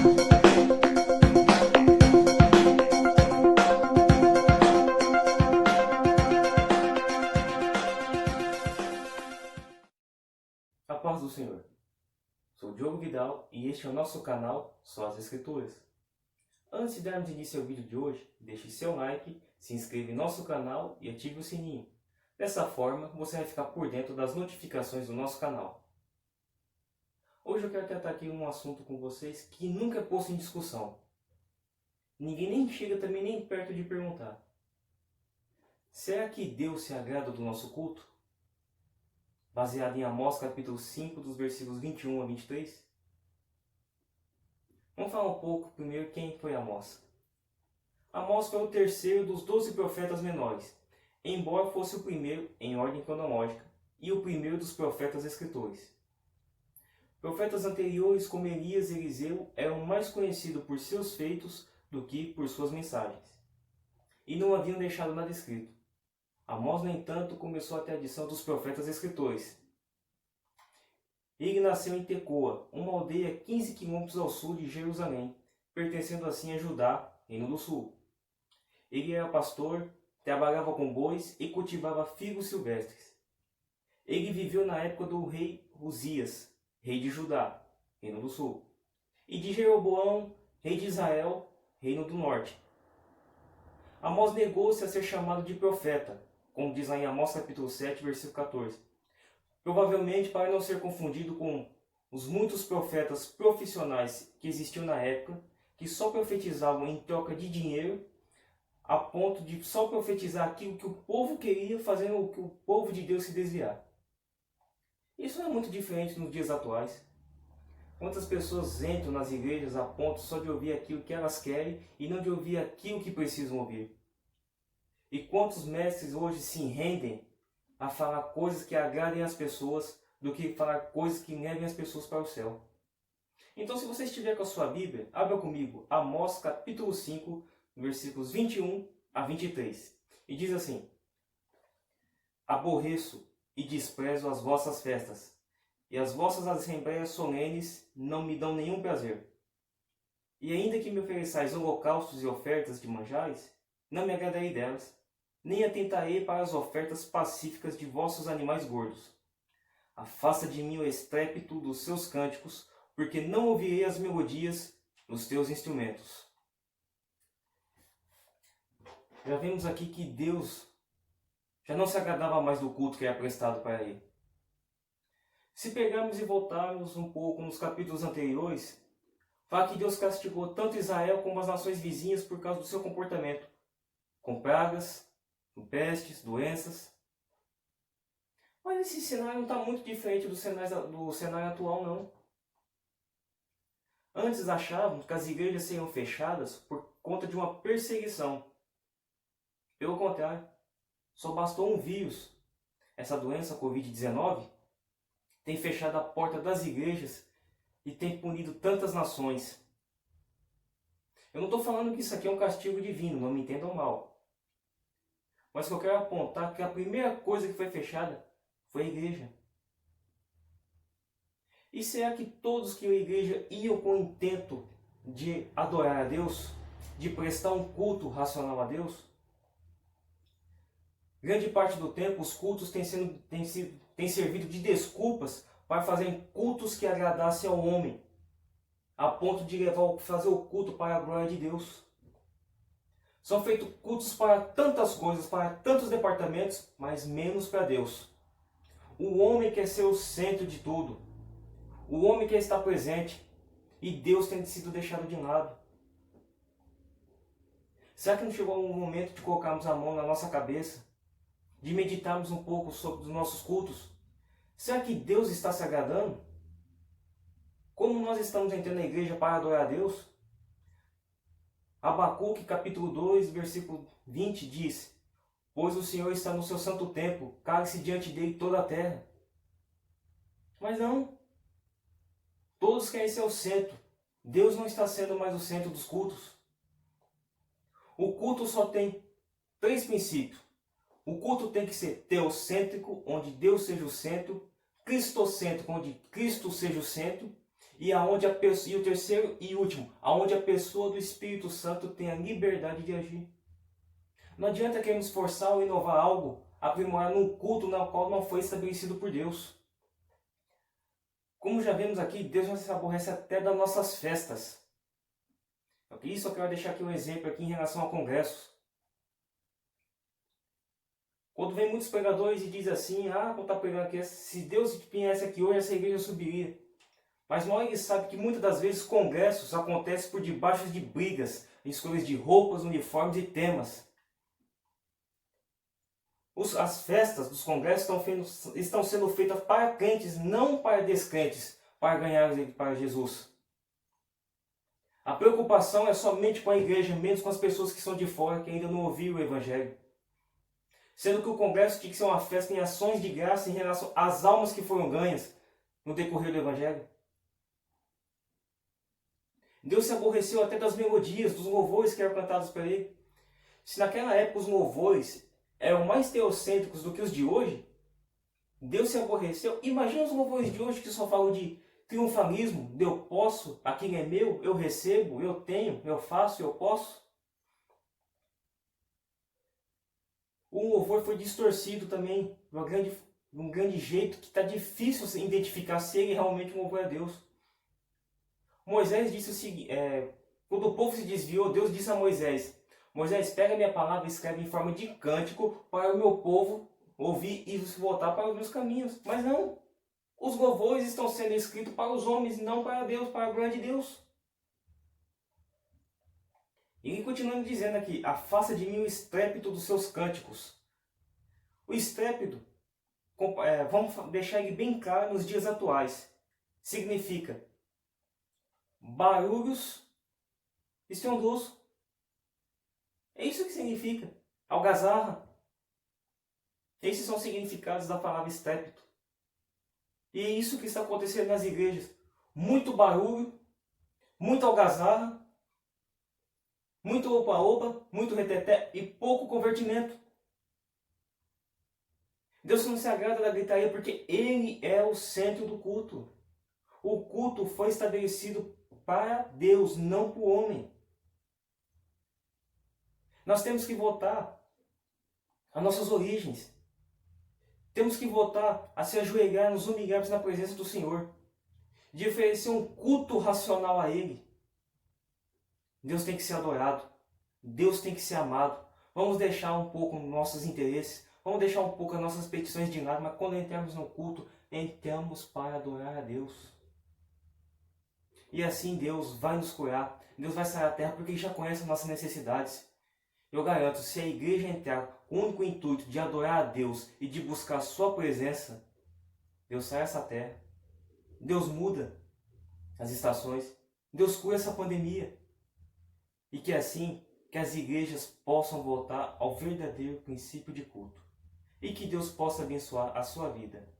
A paz do Senhor. Sou Diogo Vidal e este é o nosso canal Só as Escrituras. Antes de darmos início ao vídeo de hoje, deixe seu like, se inscreva em nosso canal e ative o sininho. Dessa forma, você vai ficar por dentro das notificações do nosso canal. Hoje eu quero tratar aqui um assunto com vocês que nunca é posto em discussão. Ninguém nem chega também nem perto de perguntar. Será que Deus se agrada do nosso culto? Baseado em Amós capítulo 5, dos versículos 21 a 23. Vamos falar um pouco primeiro quem foi Amós. Amós foi o terceiro dos 12 profetas menores, embora fosse o primeiro em ordem cronológica e o primeiro dos profetas escritores. Profetas anteriores como Elias e Eliseu eram mais conhecidos por seus feitos do que por suas mensagens, e não haviam deixado nada escrito. Amós, no entanto, começou a tradição dos profetas escritores. Ele nasceu em Tecoa, uma aldeia 15 quilômetros ao sul de Jerusalém, pertencendo assim a Judá, reino do sul. Ele era pastor, trabalhava com bois e cultivava figos silvestres. Ele viveu na época do rei Uzias, rei de Judá, reino do sul, e de Jeroboão, rei de Israel, reino do norte. Amós negou-se a ser chamado de profeta, como diz lá em Amós capítulo 7, versículo 14. Provavelmente para não ser confundido com os muitos profetas profissionais que existiam na época, que só profetizavam em troca de dinheiro, a ponto de só profetizar aquilo que o povo queria, fazendo o que o povo de Deus se desviar. Isso não é muito diferente nos dias atuais. Quantas pessoas entram nas igrejas a ponto só de ouvir aquilo que elas querem e não de ouvir aquilo que precisam ouvir? E quantos mestres hoje se rendem a falar coisas que agradem as pessoas do que falar coisas que levem as pessoas para o céu? Então, se você estiver com a sua Bíblia, abra comigo Amós capítulo 5, versículos 21 a 23. E diz assim: Aborreço e desprezo as vossas festas, e as vossas assembleias solenes não me dão nenhum prazer. E ainda que me ofereçais holocaustos e ofertas de manjares, não me agradarei delas, nem atentarei para as ofertas pacíficas de vossos animais gordos. Afasta de mim o estrépito dos seus cânticos, porque não ouvirei as melodias dos teus instrumentos. Já vemos aqui que Deus já não se agradava mais do culto que era prestado para ele. Se pegarmos e voltarmos um pouco nos capítulos anteriores, fala que Deus castigou tanto Israel como as nações vizinhas por causa do seu comportamento, com pragas, com pestes, doenças. Mas esse cenário não está muito diferente do cenário atual, não. Antes achavam que as igrejas seriam fechadas por conta de uma perseguição. Pelo contrário, só bastou um vírus, essa doença Covid-19, tem fechado a porta das igrejas e tem punido tantas nações. Eu não estou falando que isso aqui é um castigo divino, não me entendam mal. Mas que eu quero apontar que a primeira coisa que foi fechada foi a igreja. E será que todos que a igreja iam com o intento de adorar a Deus, de prestar um culto racional a Deus? Grande parte do tempo os cultos têm servido de desculpas para fazerem cultos que agradassem ao homem, a ponto de fazer o culto para a glória de Deus. São feitos cultos para tantas coisas, para tantos departamentos, mas menos para Deus. O homem quer ser o centro de tudo. O homem quer estar presente. E Deus tem sido deixado de lado. Será que não chegou o momento de colocarmos a mão na nossa cabeça? De meditarmos um pouco sobre os nossos cultos? Será que Deus está se agradando? Como nós estamos entrando na igreja para adorar a Deus? Abacuque capítulo 2, versículo 20 diz: Pois o Senhor está no seu santo templo, cale-se diante dele toda a terra. Mas não. Todos querem ser o centro. Deus não está sendo mais o centro dos cultos. O culto só tem 3 princípios. O culto tem que ser teocêntrico, onde Deus seja o centro, cristocêntrico, onde Cristo seja o centro, E aonde a pessoa, e o terceiro e último, aonde a pessoa do Espírito Santo tem a liberdade de agir. Não adianta queremos forçar ou inovar algo, aprimorar num culto na qual não foi estabelecido por Deus. Como já vemos aqui, Deus não se aborrece até das nossas festas. Isso eu quero deixar aqui um exemplo aqui em relação a congressos. Quando vem muitos pregadores e diz assim, quando está pregando aqui, se Deus viesse aqui hoje, essa igreja subiria. Mas mal ele sabe que muitas das vezes congressos acontecem por debaixo de brigas, escolhas de roupas, uniformes e temas. As festas dos congressos estão sendo feitas para crentes, não para descrentes, para ganhar para Jesus. A preocupação é somente com a igreja, menos com as pessoas que estão de fora, que ainda não ouviram o Evangelho. Sendo que o congresso tinha que ser uma festa em ações de graça em relação às almas que foram ganhas no decorrer do Evangelho. Deus se aborreceu até das melodias, dos louvores que eram cantados para ele. Se naquela época os louvores eram mais teocêntricos do que os de hoje, Deus se aborreceu. Imagina os louvores de hoje que só falam de triunfalismo, de eu posso, aquilo é meu, eu recebo, eu tenho, eu faço, eu posso. O louvor foi distorcido também de um grande jeito que está difícil identificar se ele realmente louvou a Deus. Moisés disse o seguinte, quando o povo se desviou, Deus disse a Moisés, Moisés, pega a minha palavra e escreve em forma de cântico para o meu povo ouvir e voltar para os meus caminhos. Mas não, os louvores estão sendo escritos para os homens, não para Deus, para a glória de Deus. E ele continua dizendo aqui, afasta de mim o estrépito dos seus cânticos. O estrépito, vamos deixar ele bem claro nos dias atuais, significa barulhos estrondosos. É isso que significa. Algazarra. Esses são os significados da palavra estrépito. E é isso que está acontecendo nas igrejas. Muito barulho, muita algazarra, muito opa-opa, muito reteté e pouco convertimento. Deus não se agrada da gritaria porque Ele é o centro do culto. O culto foi estabelecido para Deus, não para o homem. Nós temos que voltar às nossas origens. Temos que voltar a se ajoelhar, nos humilharmos na presença do Senhor. De oferecer um culto racional a Ele. Deus tem que ser adorado. Deus tem que ser amado. Vamos deixar um pouco nossos interesses. Vamos deixar um pouco as nossas petições de lado. Mas quando entramos no culto, entramos para adorar a Deus. E assim Deus vai nos curar. Deus vai sair da terra porque Ele já conhece as nossas necessidades. Eu garanto, se a igreja entrar com o único intuito de adorar a Deus e de buscar a sua presença, Deus sai dessa terra. Deus muda as estações. Deus cura essa pandemia. E que assim, que as igrejas possam voltar ao verdadeiro princípio de culto. E que Deus possa abençoar a sua vida.